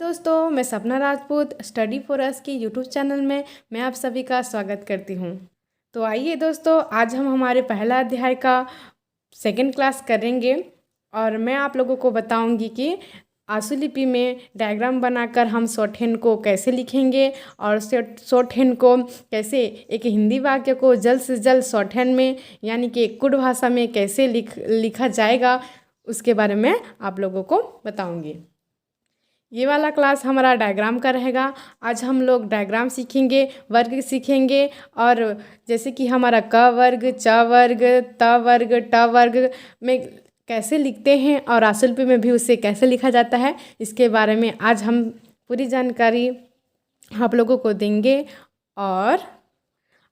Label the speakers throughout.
Speaker 1: दोस्तों, मैं सपना राजपूत स्टडी फॉर अस की यूट्यूब चैनल में मैं आप सभी का स्वागत करती हूँ। तो आइए दोस्तों, आज हम हमारे पहला अध्याय का सेकंड क्लास करेंगे और मैं आप लोगों को बताऊंगी कि आंसू लिपि में डायग्राम बनाकर हम शॉर्ट हैंड को कैसे लिखेंगे और शॉर्ट हैंड को कैसे एक हिंदी वाक्य को जल्द से जल्द शॉर्ट हैंड में यानी कि कुड भाषा में कैसे लिखा जाएगा, उसके बारे में आप लोगों को बताऊंगी। ये वाला क्लास हमारा डायग्राम का रहेगा। आज हम लोग डायग्राम सीखेंगे, वर्ग सीखेंगे और जैसे कि हमारा क वर्ग, च वर्ग, त वर्ग, ट वर्ग में कैसे लिखते हैं और आंसू लिपि में भी उसे कैसे लिखा जाता है, इसके बारे में आज हम पूरी जानकारी आप लोगों को देंगे और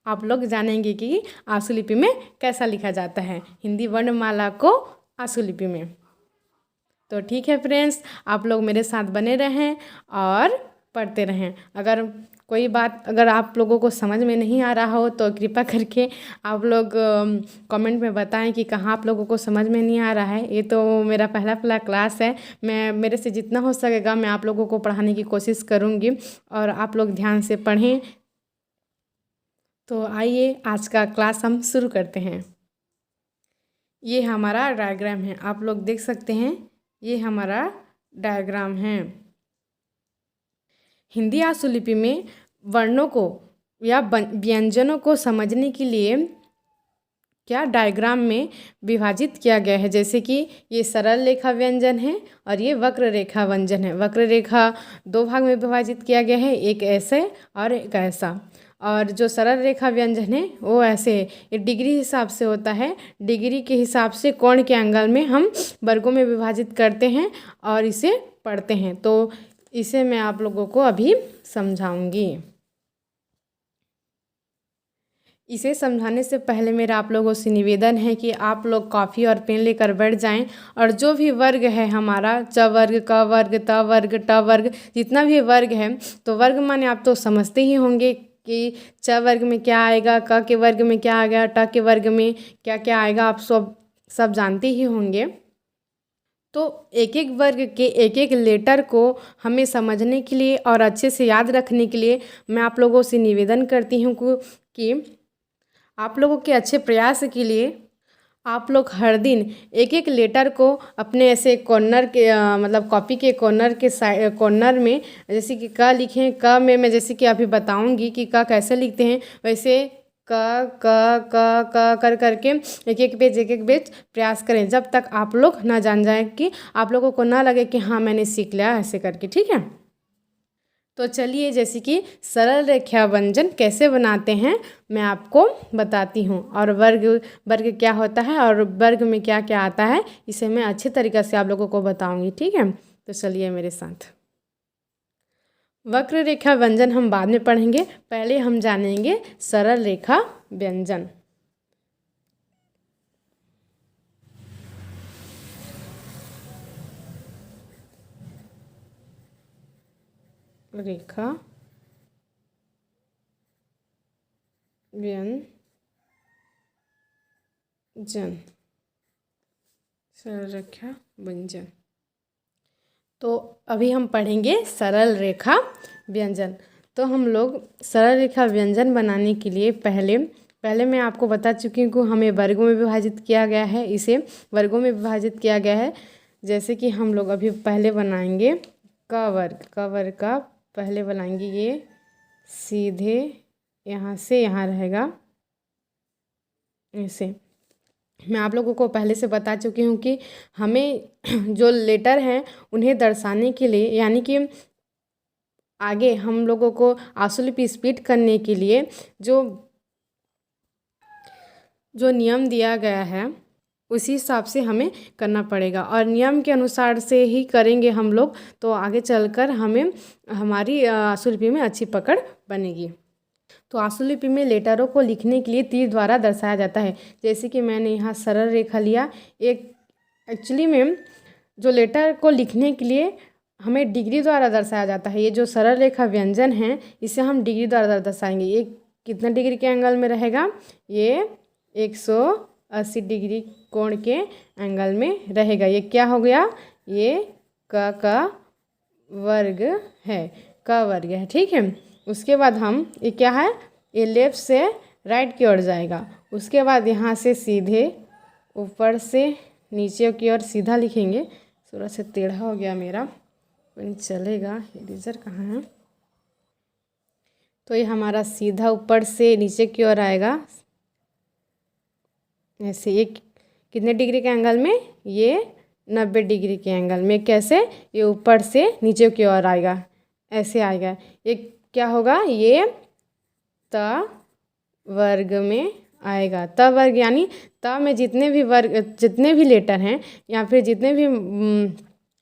Speaker 1: आप लोग जानेंगे कि आंसू लिपि में कैसा लिखा जाता है, हिंदी वर्णमाला को आंसू लिपि में। तो ठीक है फ्रेंड्स, आप लोग मेरे साथ बने रहें और पढ़ते रहें। अगर कोई बात अगर आप लोगों को समझ में नहीं आ रहा हो तो कृपया करके आप लोग कमेंट में बताएं कि कहाँ आप लोगों को समझ में नहीं आ रहा है। ये तो मेरा पहला क्लास है, मैं मेरे से जितना हो सकेगा मैं आप लोगों को पढ़ाने की कोशिश करूँगी और आप लोग ध्यान से पढ़ें। तो आइए आज का क्लास हम शुरू करते हैं। ये हमारा डायग्राम है, आप लोग देख सकते हैं, ये हमारा डायग्राम है। हिंदी आंसू लिपि में वर्णों को या व्यंजनों को समझने के लिए क्या डायग्राम में विभाजित किया गया है। जैसे कि ये सरल रेखा व्यंजन है और ये वक्र रेखा व्यंजन है। वक्र रेखा दो भाग में विभाजित किया गया है, एक ऐसे और एक ऐसा। और जो सरल रेखा व्यंजन है वो ऐसे है, ये डिग्री हिसाब से होता है। डिग्री के हिसाब से कोण के एंगल में हम वर्गों में विभाजित करते हैं और इसे पढ़ते हैं। तो इसे मैं आप लोगों को अभी समझाऊंगी। इसे समझाने से पहले मेरा आप लोगों से निवेदन है कि आप लोग कॉपी और पेन लेकर बैठ जाएं और जो भी वर्ग है हमारा, च वर्ग, क वर्ग, त वर्ग, ट वर्ग, जितना भी वर्ग है, तो वर्ग माने आप तो समझते ही होंगे कि च वर्ग में क्या आएगा, क के वर्ग में क्या आएगा, ट के वर्ग में क्या क्या आएगा, आप सब जानते ही होंगे। तो एक एक वर्ग के एक एक लेटर को हमें समझने के लिए और अच्छे से याद रखने के लिए मैं आप लोगों से निवेदन करती हूँ कि आप लोगों के अच्छे प्रयास के लिए आप लोग हर दिन एक एक लेटर को अपने ऐसे कॉर्नर के मतलब कॉपी के कॉर्नर के कॉर्नर में, जैसे कि क लिखें, क में मैं जैसे कि अभी बताऊंगी कि क कैसे लिखते हैं, वैसे क क क क कर करके एक एक पेज प्रयास करें जब तक आप लोग ना जान जाएं कि आप लोगों को ना लगे कि हाँ मैंने सीख लिया ऐसे करके। ठीक है, तो चलिए जैसे कि सरल रेखा व्यंजन कैसे बनाते हैं मैं आपको बताती हूँ और वर्ग क्या होता है और वर्ग में क्या क्या आता है, इसे मैं अच्छे तरीक़े से आप लोगों को बताऊँगी। ठीक है, तो चलिए मेरे साथ। वक्र रेखा व्यंजन हम बाद में पढ़ेंगे, पहले हम जानेंगे सरल रेखा व्यंजन। रेखा व्यंजन, सरल रेखा व्यंजन। तो अभी हम पढ़ेंगे सरल रेखा व्यंजन। तो हम लोग सरल रेखा व्यंजन बनाने के लिए पहले मैं आपको बता चुकी हूँ कि हमें वर्गों में विभाजित किया गया है, इसे वर्गों में विभाजित किया गया है। जैसे कि हम लोग अभी पहले बनाएंगे क वर्ग का पहले बनाएंगे, ये सीधे यहाँ से यहाँ रहेगा ऐसे। मैं आप लोगों को पहले से बता चुकी हूँ कि हमें जो लेटर हैं उन्हें दर्शाने के लिए यानी कि आगे हम लोगों को आंसू लिपि स्पीड करने के लिए जो नियम दिया गया है उसी हिसाब से हमें करना पड़ेगा और नियम के अनुसार से ही करेंगे हम लोग, तो आगे चलकर हमें हमारी आंसू लिपि में अच्छी पकड़ बनेगी। तो आंसू लिपि में लेटरों को लिखने के लिए तीर द्वारा दर्शाया जाता है। जैसे कि मैंने यहाँ सरल रेखा लिया, एक एक्चुअली में जो लेटर को लिखने के लिए हमें डिग्री द्वारा दर्शाया जाता है। ये जो सरल रेखा व्यंजन है इसे हम डिग्री द्वारा दर्शाएंगे। ये कितने डिग्री के एंगल में रहेगा, ये 180 डिग्री कोण के एंगल में रहेगा। ये क्या हो गया, ये क का वर्ग है, क वर्ग है। ठीक है, उसके बाद हम ये क्या है, ये लेफ्ट से राइट की ओर जाएगा। उसके बाद यहाँ से सीधे ऊपर से नीचे की ओर सीधा लिखेंगे। थोड़ा सा टेढ़ा हो गया मेरा, नहीं चलेगा। इरेजर कहाँ है? तो ये हमारा सीधा ऊपर से नीचे की ओर आएगा ऐसे। ये कितने डिग्री के एंगल में? ये 90 डिग्री के एंगल में। कैसे? ये ऊपर से नीचे की ओर आएगा, ऐसे आएगा। ये क्या होगा? ये त वर्ग में आएगा। त वर्ग यानी त में जितने भी वर्ग, जितने भी लेटर हैं या फिर जितने भी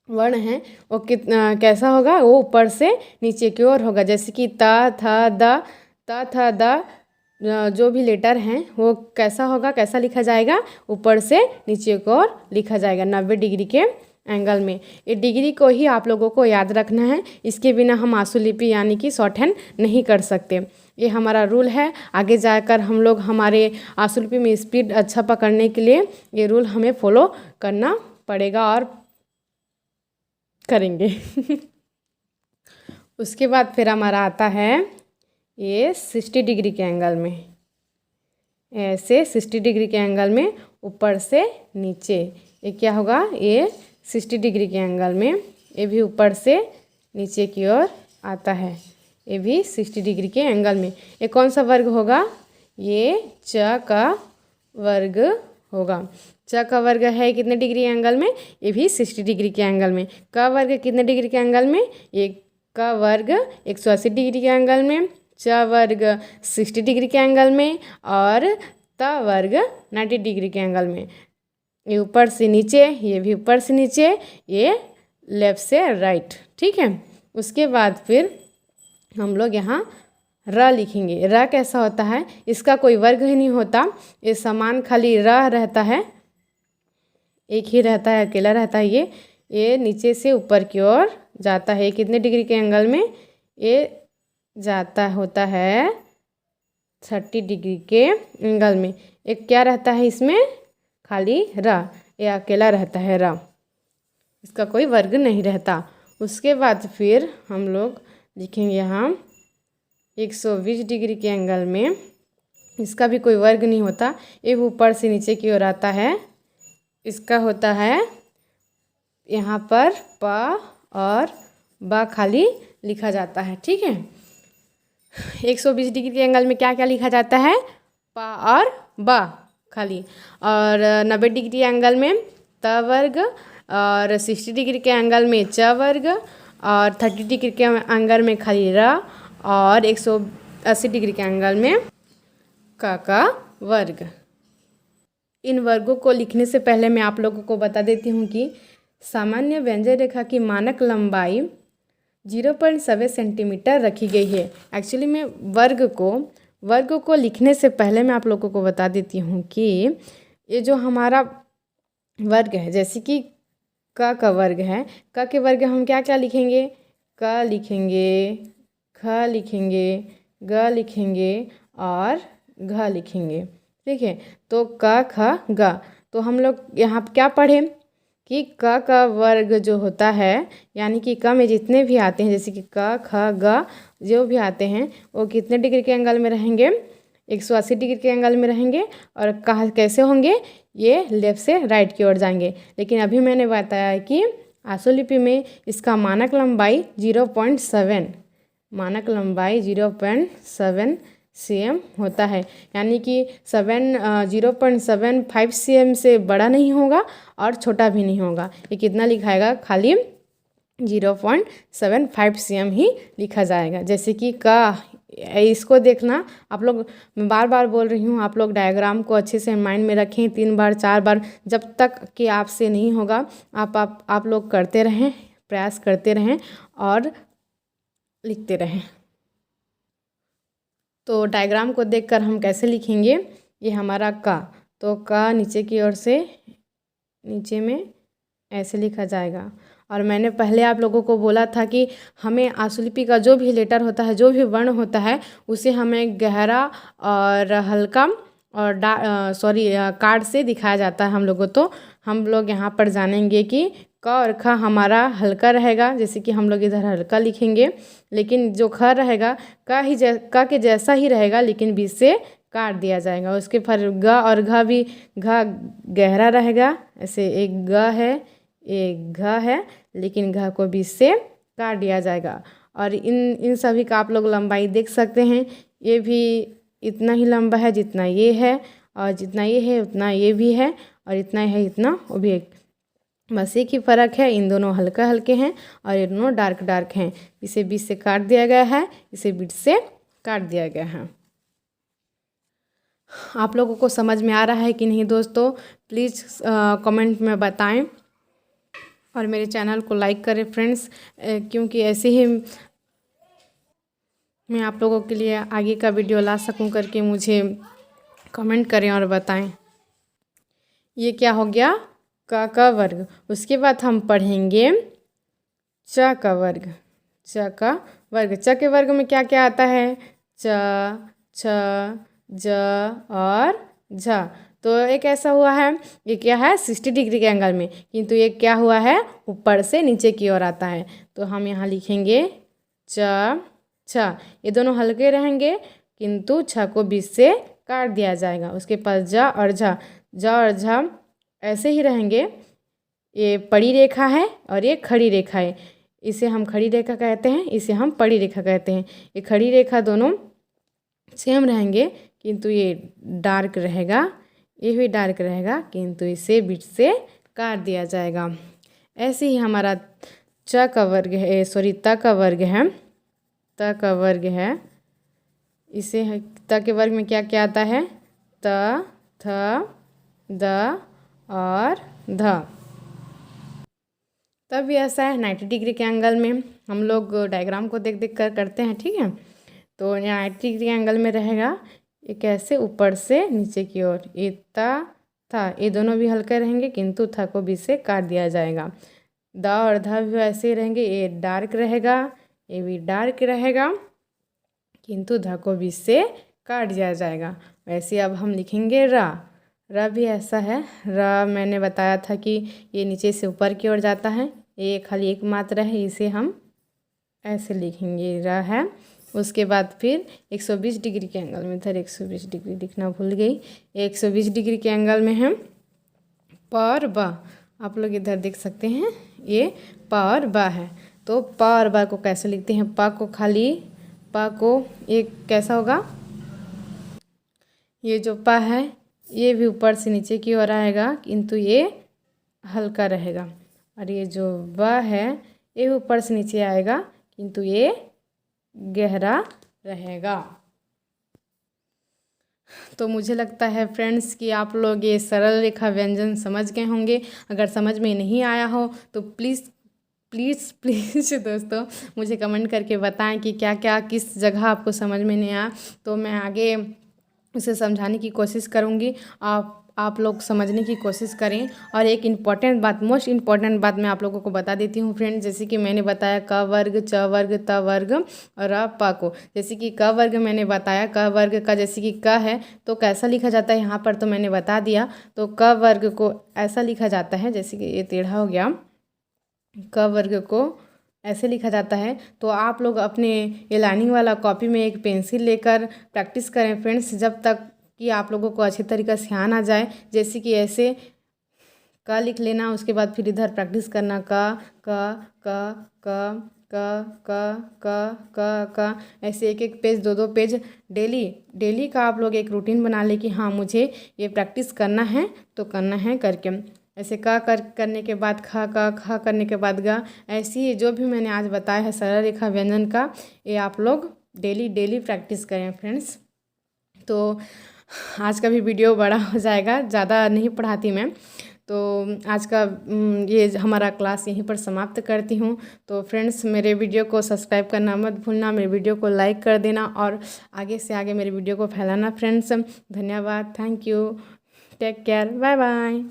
Speaker 1: वर्ण हैं वो कैसा होगा? वो ऊपर से नीचे की ओर होगा। जैसे कि त थ द, त थ द जो भी लेटर हैं वो कैसा होगा, कैसा लिखा जाएगा? ऊपर से नीचे की ओर लिखा जाएगा 90 डिग्री के एंगल में। ये डिग्री को ही आप लोगों को याद रखना है, इसके बिना हम आंसुलिपि यानी कि शॉर्ट हैंड नहीं कर सकते। ये हमारा रूल है। आगे जाकर हम लोग हमारे आंसुलिपि में स्पीड अच्छा पकड़ने के लिए ये रूल हमें फॉलो करना पड़ेगा और करेंगे। उसके बाद फिर हमारा आता है ये 60 डिग्री के एंगल में, ऐसे 60 डिग्री के एंगल में ऊपर से नीचे। ये क्या होगा? ये 60 डिग्री के एंगल में, ये भी ऊपर से नीचे की ओर आता है। ये भी 60 डिग्री के एंगल में। ये कौन सा वर्ग होगा? ये च का वर्ग होगा। च का वर्ग है कितने डिग्री एंगल में? ये भी 60 डिग्री के एंगल में। क वर्ग कितने डिग्री के एंगल में? ये क वर्ग 180 डिग्री के एंगल में, च वर्ग 60 डिग्री के एंगल में और त वर्ग 90 डिग्री के एंगल में। ये ऊपर से नीचे, ये भी ऊपर से नीचे, ये लेफ्ट से राइट। ठीक है, उसके बाद फिर हम लोग यहाँ र लिखेंगे। र कैसा होता है? इसका कोई वर्ग ही नहीं होता, ये समान खाली र रहता है, एक ही रहता है, अकेला रहता है। ये नीचे से ऊपर की ओर जाता है। कितने डिग्री के एंगल में? ये जाता होता है 30 डिग्री के एंगल में। एक क्या रहता है इसमें? खाली र, ये अकेला रहता है र, इसका कोई वर्ग नहीं रहता। उसके बाद फिर हम लोग लिखेंगे यहाँ 120 डिग्री के एंगल में, इसका भी कोई वर्ग नहीं होता, ये ऊपर से नीचे की ओर आता है। इसका होता है यहाँ पर प और ब खाली लिखा जाता है। ठीक है, 120 डिग्री के एंगल में क्या क्या लिखा जाता है? प और ब खाली। और 90 डिग्री एंगल में त वर्ग, और 60 डिग्री के एंगल में च वर्ग, और 30 डिग्री के एंगल में खाली र, और 180 डिग्री के एंगल में क का वर्ग। इन वर्गों को लिखने से पहले मैं आप लोगों को बता देती हूँ कि सामान्य व्यंजन रेखा की मानक लंबाई 0.7 सेंटीमीटर रखी गई है। एक्चुअली में वर्ग को लिखने से पहले मैं आप लोगों को बता देती हूँ कि ये जो हमारा वर्ग है, जैसे कि क का वर्ग है, क के वर्ग हम क्या क्या लिखेंगे? क लिखेंगे, ख लिखेंगे, ग लिखेंगे और घ लिखेंगे। ठीक है, तो क ख ग। तो हम लोग यहाँ क्या पढ़े कि क का वर्ग जो होता है, यानी कि क में जितने भी आते हैं, जैसे कि क ख ग जो भी आते हैं वो कितने डिग्री के एंगल में रहेंगे? 180 डिग्री के एंगल में रहेंगे। और कहाँ कैसे होंगे? ये लेफ्ट से राइट की ओर जाएंगे। लेकिन अभी मैंने बताया कि आंसुलिपि में इसका मानक लंबाई 0.7 cm होता है, यानी कि 0.75 cm से बड़ा नहीं होगा और छोटा भी नहीं होगा। ये कितना लिखाएगा? खाली 0.75 cm ही लिखा जाएगा। जैसे कि इसको देखना, आप लोग, मैं बार बार बोल रही हूँ, आप लोग डायग्राम को अच्छे से माइंड में रखें 3 बार 4 बार, जब तक कि आपसे नहीं होगा आप लोग करते रहें, प्रयास करते रहें और लिखते रहें। तो डायग्राम को देखकर हम कैसे लिखेंगे? ये हमारा क, तो क नीचे की ओर से नीचे में ऐसे लिखा जाएगा। और मैंने पहले आप लोगों को बोला था कि हमें आंसुलिपि का जो भी लेटर होता है, जो भी वर्ण होता है, उसे हमें गहरा और हल्का और कार्ड से दिखाया जाता है हम लोगों। तो हम लोग यहाँ पर जानेंगे कि क और ख हमारा हल्का रहेगा, जैसे कि हम लोग इधर हल्का लिखेंगे, लेकिन जो ख रहेगा क के जैसा ही रहेगा, लेकिन बीच से काट दिया जाएगा। उसके फिर ग और घ भी, घ गहरा रहेगा, ऐसे एक ग है एक घ है, लेकिन घ को बीच से काट दिया जाएगा। और इन सभी का आप लोग लंबाई देख सकते हैं, ये भी इतना ही लंबा है जितना ये है, और जितना ये है उतना ये भी है, और इतना है इतना वो भी एक, बस एक ही फ़र्क है, इन दोनों हल्का हल्के हैं और ये दोनों डार्क डार्क हैं। इसे बीच से काट दिया गया है, इसे बीच से काट दिया गया है। आप लोगों को समझ में आ रहा है कि नहीं दोस्तों? प्लीज़ कमेंट में बताएं और मेरे चैनल को लाइक करें फ्रेंड्स, क्योंकि ऐसे ही मैं आप लोगों के लिए आगे का वीडियो ला सकूं करके मुझे कमेंट करें और बताएं। ये क्या हो गया? क का वर्ग। उसके बाद हम पढ़ेंगे च का वर्ग। च का वर्ग, च के वर्ग में क्या क्या आता है? च, छ, ज और झ। तो एक ऐसा हुआ है, ये क्या है 60 डिग्री के एंगल में, किंतु ये क्या हुआ है ऊपर से नीचे की ओर आता है। तो हम यहाँ लिखेंगे च, छ। ये दोनों हल्के रहेंगे, किंतु छ को बीच से काट दिया जाएगा। उसके पास ज और झ, ज और झ ऐसे ही रहेंगे। ये पड़ी रेखा है और ये खड़ी रेखा है, इसे हम खड़ी रेखा कहते हैं, इसे हम पड़ी रेखा कहते हैं। ये खड़ी रेखा दोनों सेम रहेंगे, किंतु ये डार्क रहेगा, ये भी डार्क रहेगा, किंतु इसे बीच से काट दिया जाएगा। ऐसे ही हमारा च का वर्ग है, सॉरी त का वर्ग है। त का वर्ग है, इसे त के वर्ग में क्या क्या आता है? त, थ, द और ध। तब भी ऐसा है 90 डिग्री के एंगल में हम लोग डायग्राम को देख देख कर करते हैं, ठीक है। तो यहाँ 90 डिग्री एंगल में रहेगा, ये कैसे ऊपर से नीचे की ओर। ये था, ये दोनों भी हल्के रहेंगे, किंतु था को बीच से काट दिया जाएगा। द और ध भी ऐसे ही रहेंगे, ये डार्क रहेगा, ये भी डार्क रहेगा, किंतु ध को बीच से काट दिया जाएगा। वैसे अब हम लिखेंगे र। र भी ऐसा है। र मैंने बताया था कि ये नीचे से ऊपर की ओर जाता है, ये खाली एक मात्रा है, इसे हम ऐसे लिखेंगे र है। उसके बाद फिर 120 डिग्री के एंगल में, इधर 120 डिग्री लिखना भूल गई, 120 डिग्री के एंगल में है प और ब। आप लोग इधर देख सकते हैं, ये प और ब है। तो प और ब को कैसे लिखते हैं? प को खाली, प को एक कैसा होगा, ये जो प है ये भी ऊपर से नीचे की ओर आएगा, किंतु ये हल्का रहेगा। और ये जो ब है ये ऊपर से नीचे आएगा, किंतु ये गहरा रहेगा। तो मुझे लगता है फ्रेंड्स कि आप लोग ये सरल रेखा व्यंजन समझ गए होंगे। अगर समझ में नहीं आया हो तो प्लीज़ प्लीज़ प्लीज़ दोस्तों मुझे कमेंट करके बताएं कि क्या क्या किस जगह आपको समझ में नहीं आया, तो मैं आगे उसे समझाने की कोशिश करूँगी। आप लोग समझने की कोशिश करें। और एक इम्पॉर्टेंट बात, मोस्ट इम्पॉर्टेंट बात मैं आप लोगों को बता देती हूँ फ्रेंड्स, जैसे कि मैंने बताया क वर्ग, च वर्ग, त वर्ग और प को। जैसे कि क वर्ग मैंने बताया, क वर्ग का जैसे कि क है तो कैसा लिखा जाता है यहाँ पर तो मैंने बता दिया। तो क वर्ग को ऐसा लिखा जाता है, जैसे कि ये टेढ़ा हो गया, क वर्ग को ऐसे लिखा जाता है। तो आप लोग अपने ये लाइनिंग वाला कॉपी में एक पेंसिल लेकर प्रैक्टिस करें फ्रेंड्स, जब तक कि आप लोगों को अच्छी तरीके से ध्यान आ जाए। जैसे कि ऐसे क लिख लेना, उसके बाद फिर इधर प्रैक्टिस करना क क क क क क क क क ऐसे एक एक पेज, दो पेज डेली का आप लोग एक रूटीन बना ले कि हाँ मुझे ये प्रैक्टिस करना है तो करना है करके। ऐसे करने के बाद ख करने के बाद ग, ऐसी ही जो भी मैंने आज बताया है सरल रेखा व्यंजन का, ये आप लोग डेली प्रैक्टिस करें फ्रेंड्स। तो आज का भी वीडियो बड़ा हो जाएगा, ज़्यादा नहीं पढ़ाती मैं। तो आज का ये हमारा क्लास यहीं पर समाप्त करती हूँ। तो फ्रेंड्स मेरे वीडियो को सब्सक्राइब करना मत भूलना, मेरे वीडियो को लाइक कर देना और आगे से आगे मेरे वीडियो को फैलाना फ्रेंड्स। धन्यवाद, thank you, take care, bye bye.